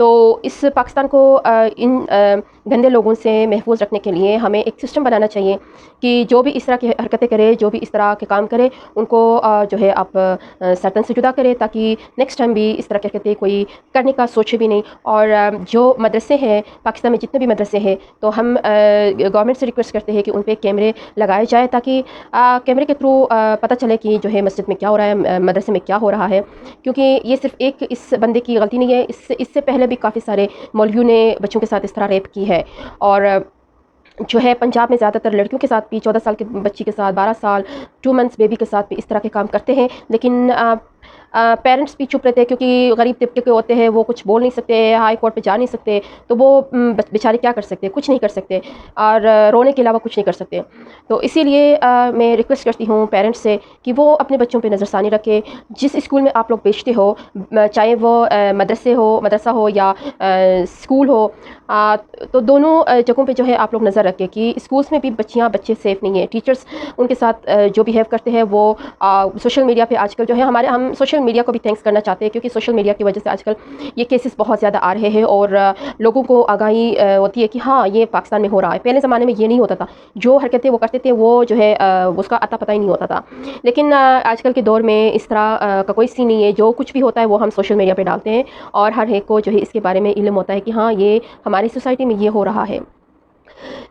تو اس پاکستان کو ان گندے لوگوں سے محفوظ رکھنے کے لیے ہمیں ایک سسٹم بنانا چاہیے کہ جو بھی اس طرح کی حرکتیں کرے، جو بھی اس طرح کے کام کرے، ان کو جو ہے آپ سرطن سے جدا کرے، تاکہ نیکسٹ ٹائم بھی اس طرح کی حرکتیں کوئی کرنے کا سوچے بھی نہیں۔ اور جو مدرسے ہیں پاکستان میں، جتنے بھی مدرسے ہیں، تو ہم گورنمنٹ سے ریکویسٹ کرتے ہیں کہ ان پہ کیمرے لگائے جائے، تاکہ کیمرے کے تھرو پتہ چلے کہ جو ہے مسجد میں کیا ہو رہا ہے، مدرسے میں کیا ہو رہا ہے۔ کیونکہ یہ صرف ایک اس بندے کی غلطی نہیں ہے، اس سے پہلے بھی کافی سارے مولویوں نے بچوں کے ساتھ اس طرح ریپ کی ہے۔ اور جو ہے پنجاب میں زیادہ تر لڑکیوں کے ساتھ بھی 14 سال کی بچی کے ساتھ، 12 سال 2 منتھس بیبی کے ساتھ بھی اس طرح کے کام کرتے ہیں، لیکن پیرنٹس بھی چپ رہتے ہیں، کیونکہ غریب طبقے کے ہوتے ہیں، وہ کچھ بول نہیں سکتے، ہائی کورٹ پہ جا نہیں سکتے، تو وہ بیچارے کیا کر سکتے، کچھ نہیں کر سکتے، اور رونے کے علاوہ کچھ نہیں کر سکتے۔ تو اسی لیے میں ریکویسٹ کرتی ہوں پیرنٹس سے کہ وہ اپنے بچوں پہ نظر ثانی رکھے۔ جس اسکول میں آپ لوگ بھیجتے ہو، چاہے وہ مدرسہ ہو یا اسکول ہو، تو دونوں جگہوں پہ جو ہے آپ لوگ نظر رکھیں کہ اسکولس میں بھی بچے سیف نہیں ہیں، ٹیچرس ان کے ساتھ جو بیہیو کرتے ہیں، وہ سوشل میڈیا پہ آج کل جو ہے ہم سوشل میڈیا کو بھی تھینکس کرنا چاہتے ہیں، کیونکہ سوشل میڈیا کی وجہ سے آج کل یہ کیسز بہت زیادہ آ رہے ہیں، اور لوگوں کو آگاہی ہوتی ہے کہ ہاں یہ پاکستان میں ہو رہا ہے۔ پہلے زمانے میں یہ نہیں ہوتا تھا، جو حرکتیں وہ کرتے تھے وہ جو ہے اس کا اتا پتہ ہی نہیں ہوتا تھا، لیکن آج کل کے دور میں اس طرح کا کوئی سین نہیں ہے، جو کچھ بھی ہوتا ہے وہ ہم سوشل میڈیا پہ ڈالتے ہیں، اور ہر ایک کو جو ہے اس کے بارے میں علم ہوتا ہے کہ ہاں یہ ہماری سوسائٹی میں یہ ہو رہا ہے۔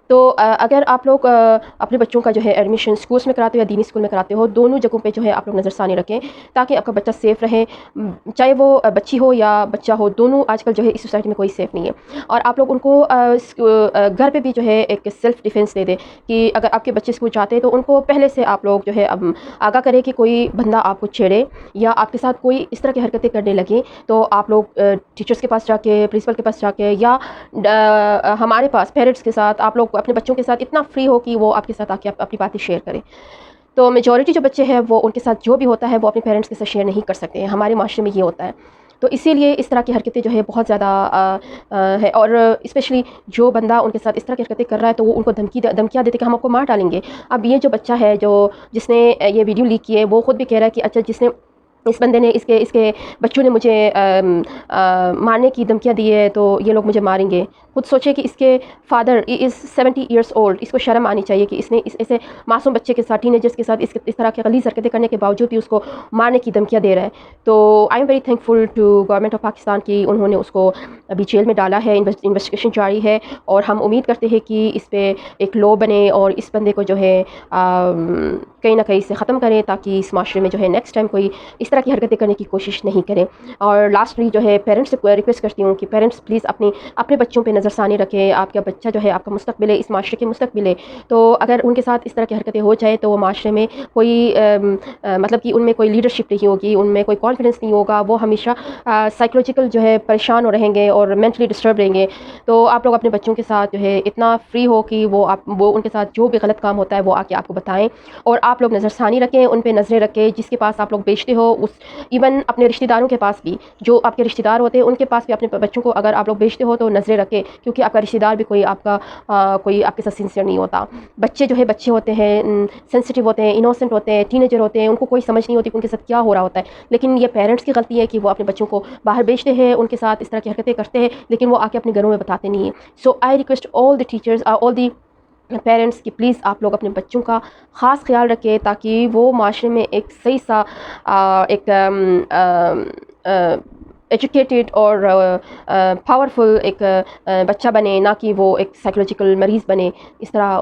تو اگر آپ لوگ اپنے بچوں کا جو ہے ایڈمیشن اسکولس میں کراتے ہو یا دینی اسکول میں کراتے ہو، دونوں جگہوں پہ جو ہے آپ لوگ نظر ثانی رکھیں، تاکہ آپ کا بچہ سیف رہے، چاہے وہ بچی ہو یا بچہ ہو، دونوں آج کل جو ہے اس سوسائٹی میں کوئی سیف نہیں ہے۔ اور آپ لوگ ان کو گھر پہ بھی جو ہے ایک سیلف ڈیفینس دے دیں، کہ اگر آپ کے بچے اسکول جاتے ہیں تو ان کو پہلے سے آپ لوگ جو ہے آگاہ کریں کہ کوئی بندہ آپ کو چھیڑے یا آپ کے ساتھ کوئی اس طرح کی حرکتیں کرنے لگیں، تو آپ لوگ ٹیچرس کے پاس جا کے، پرنسپل کے پاس جا کے، یا ہمارے پاس پیرنٹس کے ساتھ آپ لوگ اپنے بچوں کے ساتھ اتنا فری ہو کہ وہ آپ کے ساتھ آ کے اپنی باتیں شیئر کریں۔ تو میجورٹی جو بچے ہیں وہ ان کے ساتھ جو بھی ہوتا ہے وہ اپنے پیرنٹس کے ساتھ شیئر نہیں کر سکتے ہیں، ہمارے معاشرے میں یہ ہوتا ہے۔ تو اسی لیے اس طرح کی حرکتیں جو ہے بہت زیادہ ہے، اور اسپیشلی جو بندہ ان کے ساتھ اس طرح کی حرکتیں کر رہا ہے تو وہ ان کو دھمکیاں دیتے کہ ہم آپ کو مار ڈالیں گے۔ اب یہ جو بچہ ہے جس نے یہ ویڈیو لیک کی ہے، وہ خود بھی کہہ رہا ہے کہ اچھا، جس نے اس بندے نے اس کے بچوں نے مجھے مارنے کی دھمکیاں دی ہے، تو یہ لوگ مجھے ماریں گے۔ خود سوچے کہ اس کے فادر از 70 ایئرس اولڈ، اس کو شرم آنی چاہیے کہ اس نے ایسے معصوم بچے کے ساتھ، ٹین ایجرس کے ساتھ اس طرح کی غلیظ حرکتیں کرنے کے باوجود بھی اس کو مارنے کی دھمکیاں دے رہا ہے۔ تو I am very thankful to government of Pakistan کی انہوں نے اس کو ابھی جیل میں ڈالا ہے، انویسٹیگیشن جاری ہے، اور ہم امید کرتے ہیں کہ اس پہ ایک لا بنے اور اس بندے کو جو ہے کہیں نہ کہیں سے ختم کریں، تاکہ اس معاشرے میں جو ہے نیکسٹ ٹائم کوئی اس طرح کی حرکتیں کرنے کی کوشش نہیں کریں۔ اور لاسٹلی جو ہے پیرنٹس سے ریکویسٹ کرتی ہوں کہ پیرنٹس پلیز اپنے بچوں پہ نظر ثانی رکھیں۔ آپ کا بچہ جو ہے آپ کا مستقبل ہے، اس معاشرے کے مستقبل ہے، تو اگر ان کے ساتھ اس طرح کی حرکتیں ہو جائے تو وہ معاشرے میں کوئی مطلب کہ ان میں کوئی لیڈرشپ نہیں ہوگی، ان میں کوئی کانفیڈنس نہیں ہوگا، وہ ہمیشہ سائیکولوجیکل جو ہے پریشان ہو رہیں گے اور مینٹلی ڈسٹرب رہیں گے۔ تو آپ لوگ اپنے بچوں کے ساتھ جو ہے اتنا فری ہو کہ وہ ان کے ساتھ جو بھی غلط کام ہوتا ہے وہ آ کے آپ کو بتائیں، اور آپ لوگ نظر ثانی رکھیں، ان پہ نظریں رکھیں، جس کے پاس آپ لوگ بیچتے ہو، ایون اپنے رشتہ داروں کے پاس بھی، جو آپ کے رشتہ دار ہوتے ہیں ان کے پاس بھی اپنے بچوں کو اگر آپ لوگ بیچتے ہو تو نظریں رکھیں، کیونکہ آپ کا رشتہ دار بھی کوئی آپ کے ساتھ سنسیئر نہیں ہوتا۔ بچے جو ہے بچے ہوتے ہیں، سینسٹیو ہوتے ہیں، انوسنٹ ہوتے ہیں، ٹین ایجر ہوتے ہیں، ان کو کوئی سمجھ نہیں ہوتی کہ ان کے ساتھ کیا ہو رہا ہوتا ہے، لیکن یہ پیرنٹس کی غلطی ہے کہ وہ اپنے بچوں کو باہر بیچتے ہیں، ان کے ساتھ اس طرح کی حرکتیں کرتے ہیں، لیکن وہ آ کے اپنے گھروں میں بتاتے نہیں ہیں۔ So I request all the teachers, all the parents کی پلیز آپ لوگ اپنے بچوں کا خاص خیال رکھیں، تاکہ وہ معاشرے میں ایک صحیح سا ایک ایجوکیٹڈ اور پاورفل ایک بچہ بنے، نہ کہ وہ ایک سائیکولوجیکل مریض بنے۔ اس طرح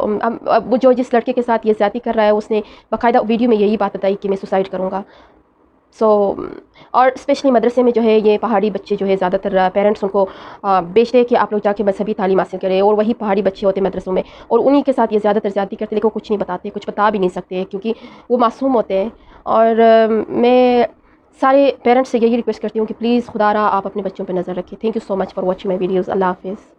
وہ جس لڑکے کے ساتھ یہ زیادتی کر رہا ہے، اس نے باقاعدہ ویڈیو میں یہی بات بتائی کہ میں سوسائڈ کروں گا۔ اور اسپیشلی مدرسے میں جو ہے یہ پہاڑی بچے جو ہے زیادہ تر پیرنٹس ان کو بیچتے ہیں کہ آپ لوگ جا کے مذہبی تعلیم حاصل کریں، اور وہی پہاڑی بچے ہوتے ہیں مدرسوں میں، اور انہی کے ساتھ یہ زیادہ تر زیادتی کرتے ہیں، لیکن وہ کچھ نہیں بتاتے، کچھ بتا بھی نہیں سکتے، کیونکہ وہ معصوم ہوتے ہیں۔ اور میں سارے پیرنٹس سے یہی ریکویسٹ کرتی ہوں کہ پلیز خدا را آپ اپنے بچوں پہ نظر رکھیں۔ Thank you so much for watching my videos. اللہ حافظ۔